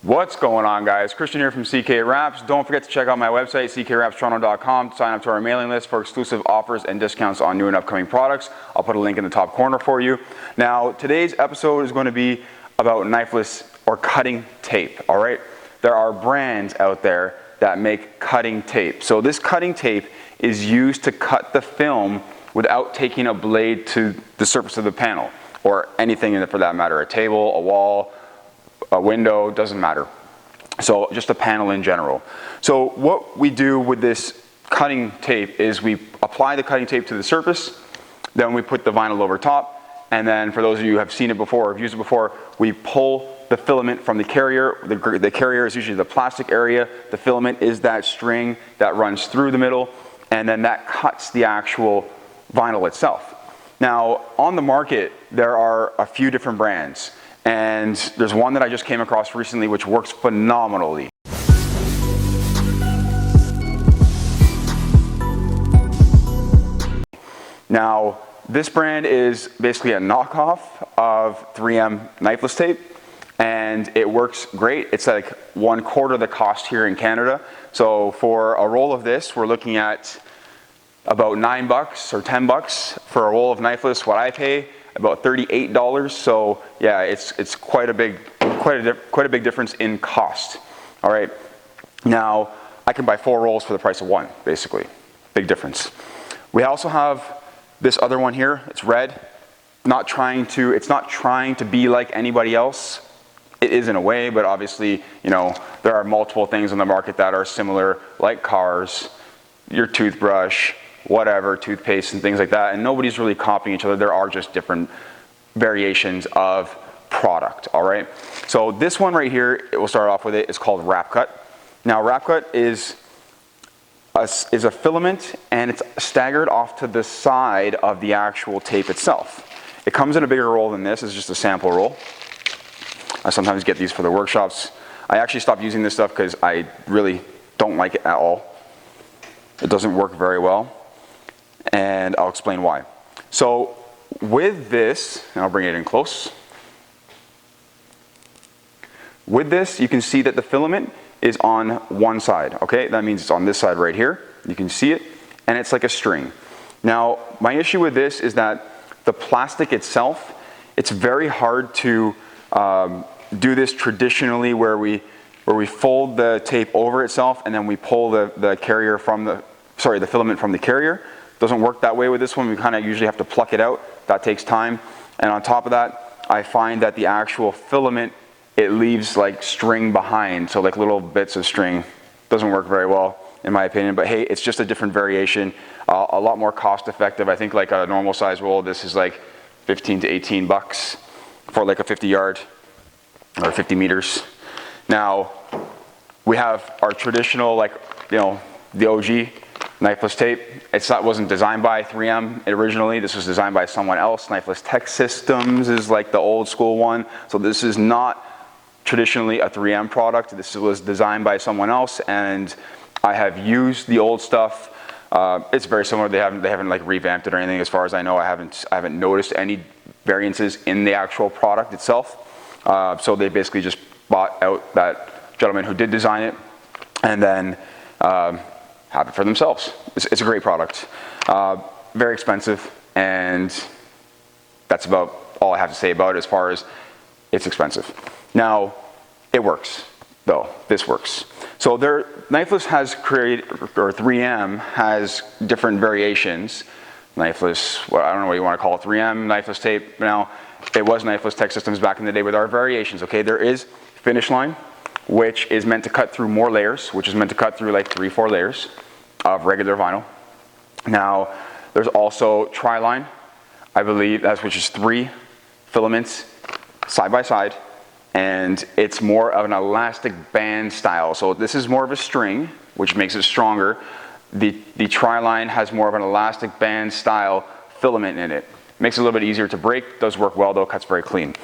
What's going on, guys? Christian here from CK Wraps. Don't forget to check out my website, ckwrapstoronto.com, to sign up to our mailing list for exclusive offers and discounts on new and upcoming products. I'll put a link in the top corner for you. Now, today's episode is going to be about knifeless or cutting tape, all right? There are brands out there that make cutting tape. So this cutting tape is used to cut the film without taking a blade to the surface of the panel, or anything in it for that matter, a table, a wall, a window, doesn't matter. So just a panel in general. So what we do with this cutting tape is we apply the cutting tape to the surface, then we put the vinyl over top, and then for those of you who have seen it before or have used it before, we pull the filament from the carrier. The carrier is usually the plastic area. The filament is that string that runs through the middle, and then that cuts the actual vinyl itself. Now, on the market, there are a few different brands. And there's one that I just came across recently which works phenomenally. Now, this brand is basically a knockoff of 3M Knifeless Tape, and it works great. It's like 1/4 the cost here in Canada. So for a roll of this, we're looking at about $9 or $10 for a roll of knifeless. What I pay, about $38. So yeah, it's quite a big difference in cost. All right. Now I can buy 4 rolls for the price of 1, basically. Big difference. We also have this other one here. It's red. It's not trying to be like anybody else. It is in a way, but obviously, you know, there are multiple things on the market that are similar, like cars, your toothbrush, whatever, toothpaste and things like that, and nobody's really copying each other. There are just different variations of product, all right? So this one right here, we'll start off with it, it's called Wrap Cut. Now Wrap Cut is a filament, and it's staggered off to the side of the actual tape itself. It comes in a bigger roll than this. It's just a sample roll. I sometimes get these for the workshops. I actually stopped using this stuff because I really don't like it at all. It doesn't work very well, and I'll explain why. So with this, and I'll bring it in close. With this, you can see that the filament is on one side, okay? That means it's on this side right here. You can see it, and it's like a string. Now, my issue with this is that the plastic itself, it's very hard to do this traditionally where we fold the tape over itself and then we pull the carrier from the filament from the carrier. Doesn't work that way with this one. We kind of usually have to pluck it out. That takes time. And on top of that, I find that the actual filament, it leaves like string behind. So like little bits of string. Doesn't work very well in my opinion, but hey, it's just a different variation. A lot more cost effective. I think like a normal size roll, this is like 15 to 18 bucks for like a 50 yard or 50 meters. Now, we have our traditional, like, you know, the OG knifeless tape. Wasn't designed by 3M originally. This was designed by someone else. Knifeless Tech Systems is like the old school one. So this is not traditionally a 3M product. This was designed by someone else, and I have used the old stuff. It's very similar. They haven't like revamped it or anything. As far as I know, I haven't noticed any variances in the actual product itself. So they basically just bought out that gentleman who did design it, and then have it for themselves. It's a great product. Very expensive, and that's about all I have to say about it as far as it's expensive. Now, it works, though. This works. So Knifeless has created, or 3M has different variations. Knifeless, well, I don't know what you want to call it, 3M, Knifeless Tape. Now, it was Knifeless Tech Systems back in the day with our variations, okay? There is Finish Line, which is meant to cut through more layers, which is meant to cut through like 3-4 layers of regular vinyl. Now, there's also Tri-Line, I believe, which is 3 filaments side by side, and it's more of an elastic band style. So this is more of a string, which makes it stronger. The Tri-Line has more of an elastic band style filament in it. Makes it a little bit easier to break. Does work well though, cuts very clean.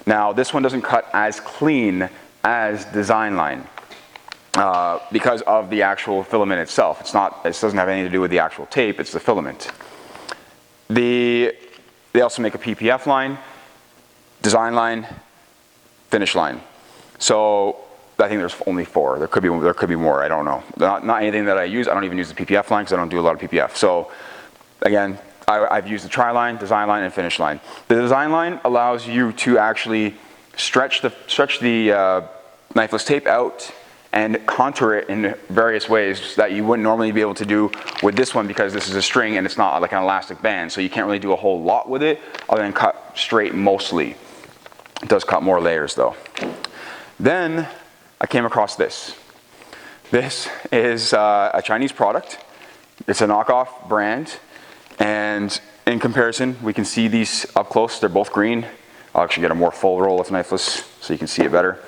Now, this one doesn't cut as clean as Design Line because of the actual filament itself. It doesn't have anything to do with the actual tape, it's the filament. They also make a PPF line, Design Line, Finish Line. So I think there's only 4. There could be more. I don't know. Not anything that I use. I don't even use the PPF line because I don't do a lot of PPF. So again, I've used the try line, design line, and finish line. The design line allows you to actually stretch the knifeless tape out and contour it in various ways that you wouldn't normally be able to do with this one, because this is a string and it's not like an elastic band, so you can't really do a whole lot with it other than cut straight mostly. It does cut more layers though. Then I came across this. This is a Chinese product. It's a knockoff brand, and in comparison we can see these up close. They're both green. I'll actually get a more full roll of knifeless so you can see it better.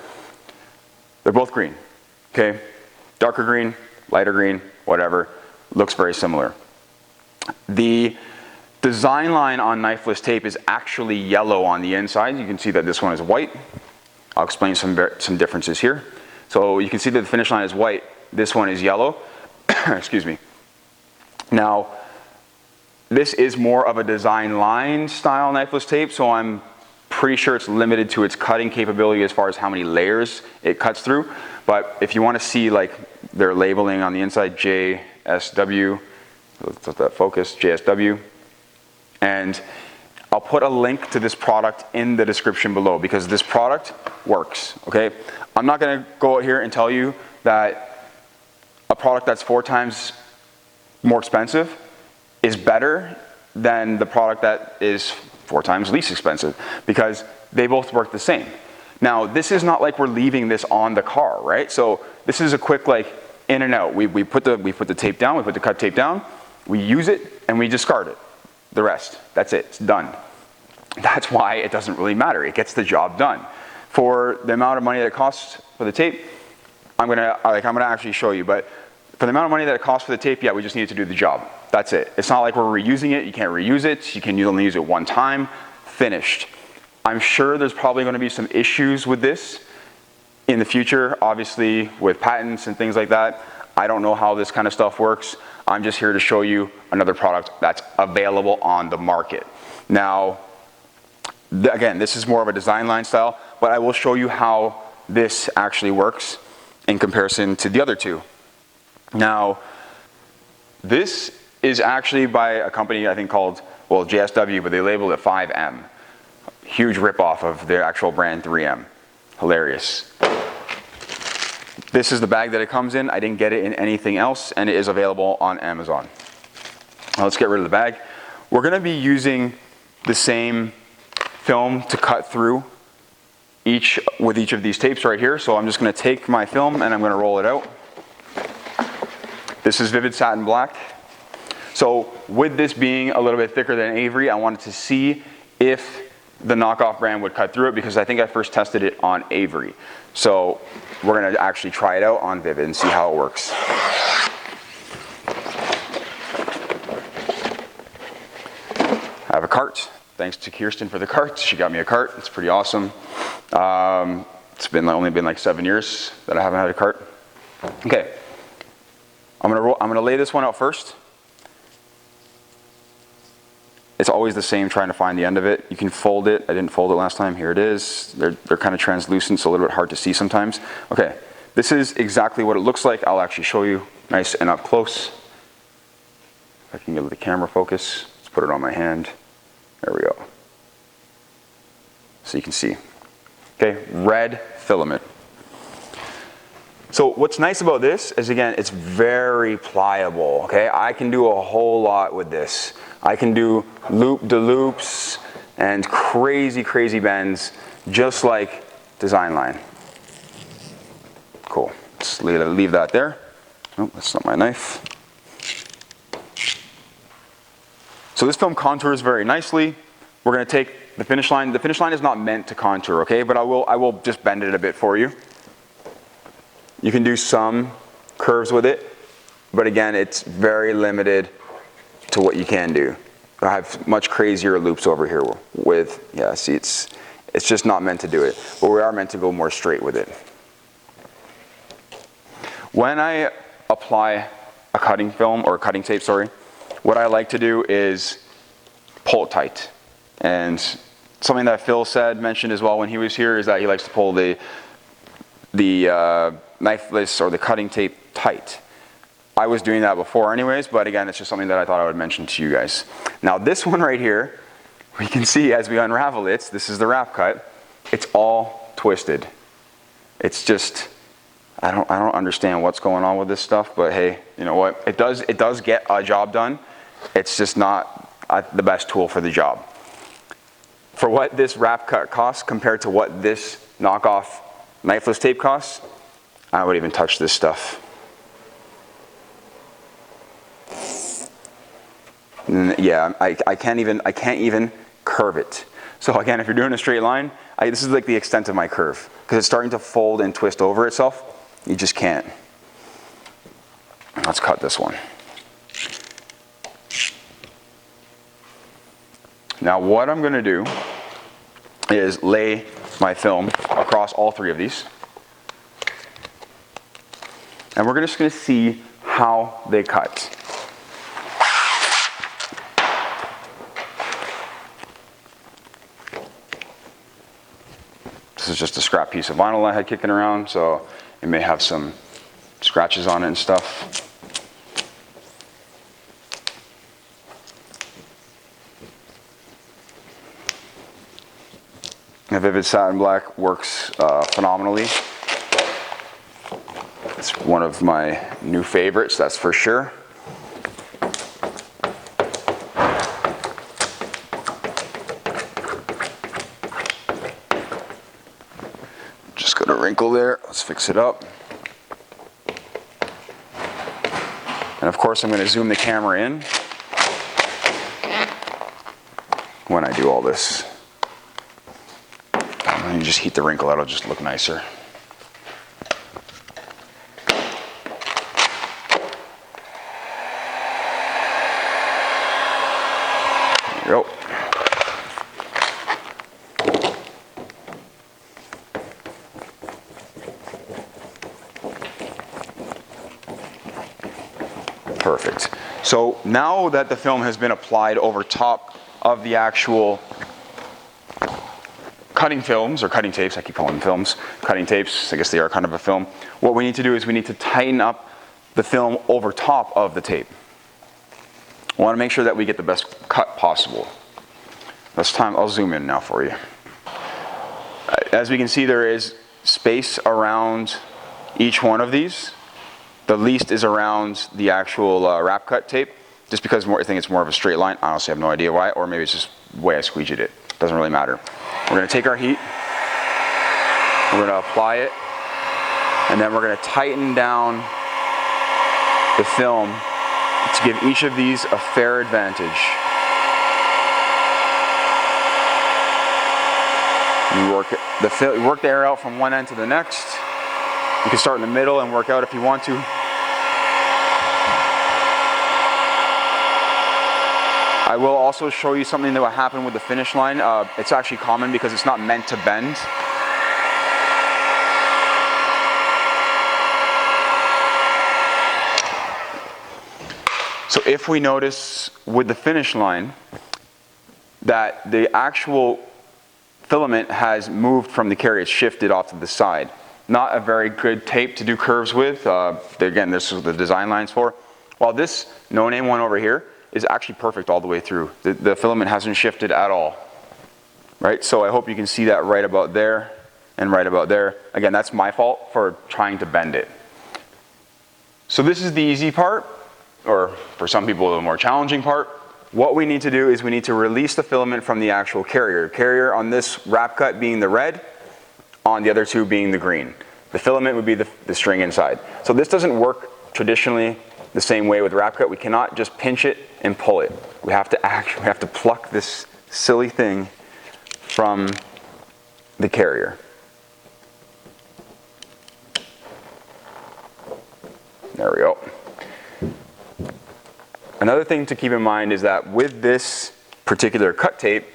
They're both green. Okay, darker green, lighter green, whatever, looks very similar. The design line on knifeless tape is actually yellow on the inside. You can see that this one is white. I'll explain some differences here. So you can see that the finish line is white, this one is yellow. Excuse me. Now, this is more of a design line style knifeless tape, so I'm pretty sure it's limited to its cutting capability as far as how many layers it cuts through. But if you want to see like their labeling on the inside, JSW, let's let that focus, JSW. And I'll put a link to this product in the description below because this product works, okay? I'm not going to go out here and tell you that a product that's 4 times more expensive is better than the product that is 4 times least expensive, because they both work the same. Now, this is not like we're leaving this on the car, right? So this is a quick like in and out. We put the tape down, we put the cut tape down, we use it, and we discard it. The rest, that's it, it's done. That's why it doesn't really matter. It gets the job done. For the amount of money that it costs for the tape, I'm gonna actually show you, but for the amount of money that it costs for the tape, yeah, we just need it to do the job. That's it. It's not like we're reusing it. You can't reuse it. You can only use it one time. Finished. I'm sure there's probably going to be some issues with this in the future, obviously with patents and things like that. I don't know how this kind of stuff works. I'm just here to show you another product that's available on the market. Now, again, this is more of a design line style, but I will show you how this actually works in comparison to the other two. Now, this is actually by a company I think called, well, JSW, but they labeled it 5M. Huge ripoff of their actual brand 3M. Hilarious. This is the bag that it comes in. I didn't get it in anything else, and it is available on Amazon. Now let's get rid of the bag. We're going to be using the same film to cut through with each of these tapes right here. So I'm just going to take my film and I'm going to roll it out. This is Vvivid Satin Black. So with this being a little bit thicker than Avery, I wanted to see if the knockoff brand would cut through it, because I think I first tested it on Avery. So we're going to actually try it out on Vvivid and see how it works. I have a cart. Thanks to Kirsten for the cart. She got me a cart. It's pretty awesome. It's only been like 7 years that I haven't had a cart. Okay. I'm gonna lay this one out first. It's always the same, trying to find the end of it. You can fold it. I didn't fold it last time. Here it is. They're kind of translucent, so a little bit hard to see sometimes. Okay, this is exactly what it looks like. I'll actually show you nice and up close. If I can get the camera focus. Let's put it on my hand. There we go. So you can see. Okay, red filament. So what's nice about this is, again, it's very pliable, okay? I can do a whole lot with this. I can do loop-de-loops and crazy, crazy bends, just like design line. Cool, just leave that there. Oh, that's not my knife. So this film contours very nicely. We're gonna take the finish line. The finish line is not meant to contour, okay? But I will just bend it a bit for you. You can do some curves with it, but again, it's very limited to what you can do. I have much crazier loops over here with, yeah, see, it's just not meant to do it, but we are meant to go more straight with it. When I apply a cutting film, or a cutting tape, sorry, what I like to do is pull it tight. And something that Phil mentioned as well when he was here, is that he likes to pull the knifeless or the cutting tape tight. I was doing that before anyways, but again, it's just something that I thought I would mention to you guys. Now this one right here, we can see as we unravel it, this is the wrap cut, it's all twisted. It's just, I don't understand what's going on with this stuff, but hey, you know what? It does get a job done. It's just not the best tool for the job. For what this wrap cut costs compared to what this knockoff knifeless tape costs, I wouldn't even touch this stuff. Yeah, I can't even curve it. So again, if you're doing a straight line, this is like the extent of my curve, because it's starting to fold and twist over itself. You just can't. Let's cut this one. Now what I'm going to do is lay my film across all three of these, and we're just going to see how they cut. This is just a scrap piece of vinyl I had kicking around, so it may have some scratches on it and stuff. The Vvivid Satin Black works phenomenally. It's one of my new favorites, that's for sure. Just got a wrinkle there, let's fix it up. And of course I'm going to zoom the camera in when I do all this. And you just heat the wrinkle out, it'll just look nicer. There you go. Perfect. So now that the film has been applied over top of the actual cutting films, or cutting tapes, I keep calling them films, cutting tapes, I guess they are kind of a film. What we need to do is we need to tighten up the film over top of the tape. We want to make sure that we get the best cut possible. I'll zoom in now for you. As we can see, there is space around each one of these. The least is around the actual wrap cut tape, just because I think it's more of a straight line. I honestly have no idea why, or maybe it's just the way I squeegeed it. Doesn't really matter. We're going to take our heat, we're going to apply it, and then we're going to tighten down the film to give each of these a fair advantage. You work the air out from one end to the next. You can start in the middle and work out if you want to. I will also show you something that will happen with the finish line. It's actually common because it's not meant to bend. So if we notice with the finish line that the actual filament has moved from the carrier, it's shifted off to the side. Not a very good tape to do curves with. Again, this is the design lines for. While this no-name one over here is actually perfect all the way through. The filament hasn't shifted at all. Right? So I hope you can see that right about there and right about there. Again, that's my fault for trying to bend it. So this is the easy part, or for some people the more challenging part. What we need to do is we need to release the filament from the actual carrier. Carrier on this wrap cut being the red, on the other two being the green. The filament would be the string inside. So this doesn't work traditionally the same way with wrap cut. We cannot just pinch it and pull it. We have to pluck this silly thing from the carrier. There we go. Another thing to keep in mind is that with this particular cut tape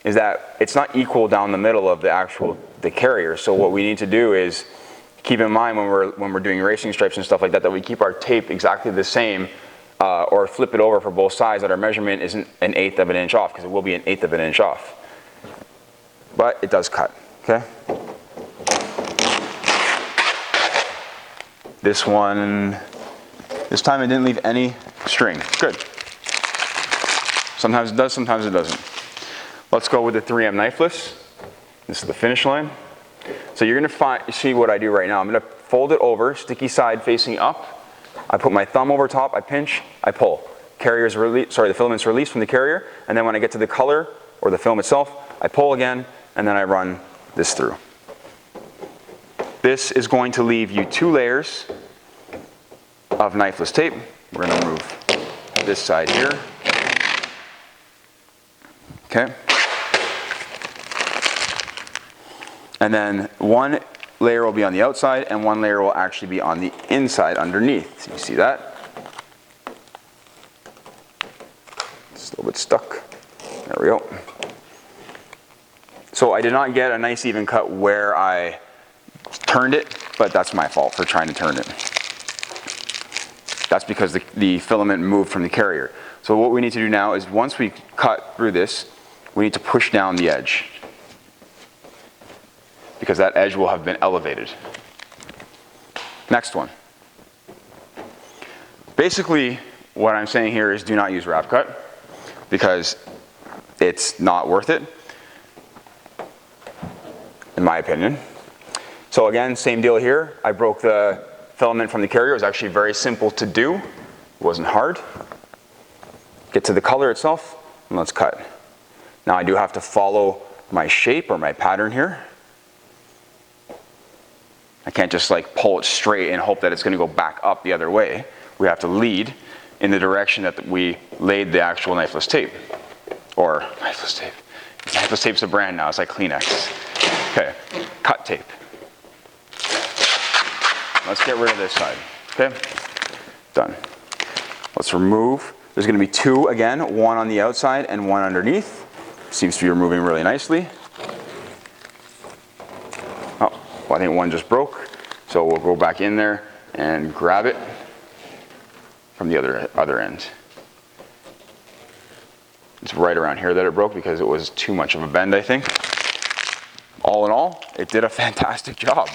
is that it's not equal down the middle of the carrier. So what we need to do is keep in mind when we're doing racing stripes and stuff like that, that we keep our tape exactly the same, or flip it over for both sides, that our measurement isn't 1/8 of an inch off, because it will be 1/8 of an inch off. But it does cut, okay? This one, this time it didn't leave any string. Good. Sometimes it does, sometimes it doesn't. Let's go with the 3M Knifeless. This is the finish line. So you're gonna see what I do right now. I'm gonna fold it over, sticky side facing up. I put my thumb over top, I pinch, I pull. The filament's released from the carrier, and then when I get to the color, or the film itself, I pull again, and then I run this through. This is going to leave you 2 layers of knifeless tape. We're gonna remove this side here. Okay. And then 1 layer will be on the outside and 1 layer will actually be on the inside underneath. So you see that? It's a little bit stuck. There we go. So I did not get a nice even cut where I turned it, but that's my fault for trying to turn it. That's because the filament moved from the carrier. So what we need to do now is once we cut through this, we need to push down the edge, because that edge will have been elevated. Next one. Basically, what I'm saying here is do not use wrap cut, because it's not worth it, in my opinion. So again, same deal here. I broke the filament from the carrier. It was actually very simple to do. It wasn't hard. Get to the color itself, and let's cut. Now I do have to follow my shape or my pattern here. I can't just like pull it straight and hope that it's gonna go back up the other way. We have to lead in the direction that we laid the actual knifeless tape. Or knifeless tape. Knifeless tape's a brand now, it's like Kleenex. Okay, cut tape. Let's get rid of this side, okay? Done. Let's remove, there's gonna be 2 again, 1 on the outside and 1 underneath. Seems to be removing really nicely. Oh, well, I think 1 just broke. So we'll go back in there and grab it from the other end. It's right around here that it broke because it was too much of a bend, I think. All in all, it did a fantastic job.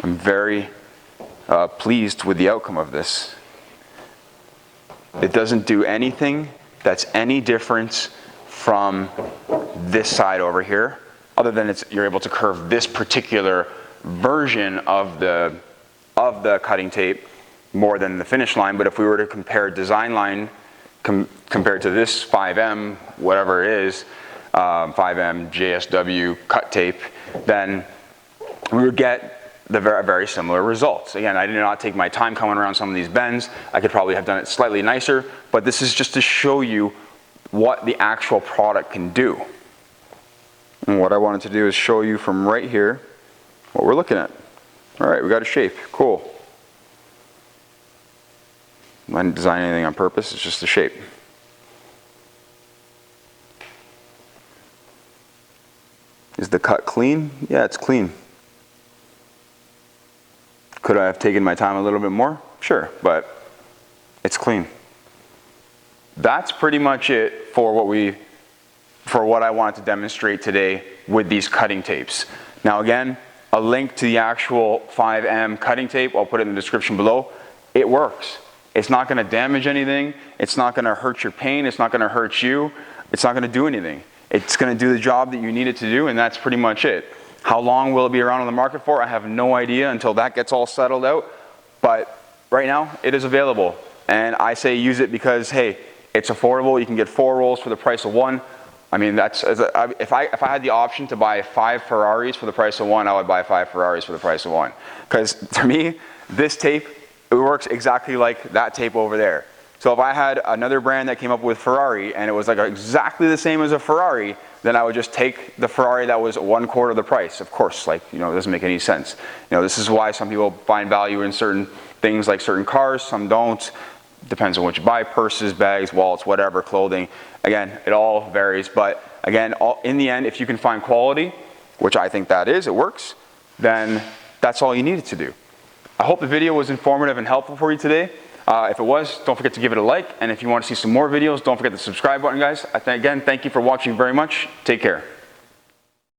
I'm very pleased with the outcome of this. It doesn't do anything that's any different from this side over here, other than you're able to curve this particular version of the cutting tape more than the finish line. But if we were to compare design line compared to this 5M, whatever it is, 5M JSW cut tape, then we would get the very similar results. Again, I did not take my time coming around some of these bends. I could probably have done it slightly nicer, but this is just to show you what the actual product can do. And what I wanted to do is show you from right here what we're looking at. All right, we got a shape, cool. I didn't design anything on purpose, it's just the shape. Is the cut clean? Yeah, it's clean. Could I have taken my time a little bit more? Sure, but it's clean. That's pretty much it for what I wanted to demonstrate today with these cutting tapes. Now again, a link to the actual 5M cutting tape, I'll put it in the description below. It works. It's not gonna damage anything. It's not gonna hurt your paint. It's not gonna hurt you. It's not gonna do anything. It's gonna do the job that you need it to do, and that's pretty much it. How long will it be around on the market for? I have no idea until that gets all settled out. But right now, it is available. And I say use it because, hey, it's affordable. You can get 4 rolls for the price of 1. I mean, if I had the option to buy 5 Ferraris for the price of 1, I would buy 5 Ferraris for the price of 1. Because to me, this tape, it works exactly like that tape over there. So if I had another brand that came up with Ferrari and it was like exactly the same as a Ferrari, then I would just take the Ferrari that was 1/4 the price. Of course, like, you know, it doesn't make any sense. You know, this is why some people find value in certain things like certain cars, some don't. Depends on what you buy, purses, bags, wallets, whatever, clothing. Again, it all varies, but again, in the end, if you can find quality, which I think that is, it works, then that's all you needed to do. I hope the video was informative and helpful for you today. If it was, don't forget to give it a like, and if you want to see some more videos, don't forget the subscribe button, guys. Again, thank you for watching very much. Take care.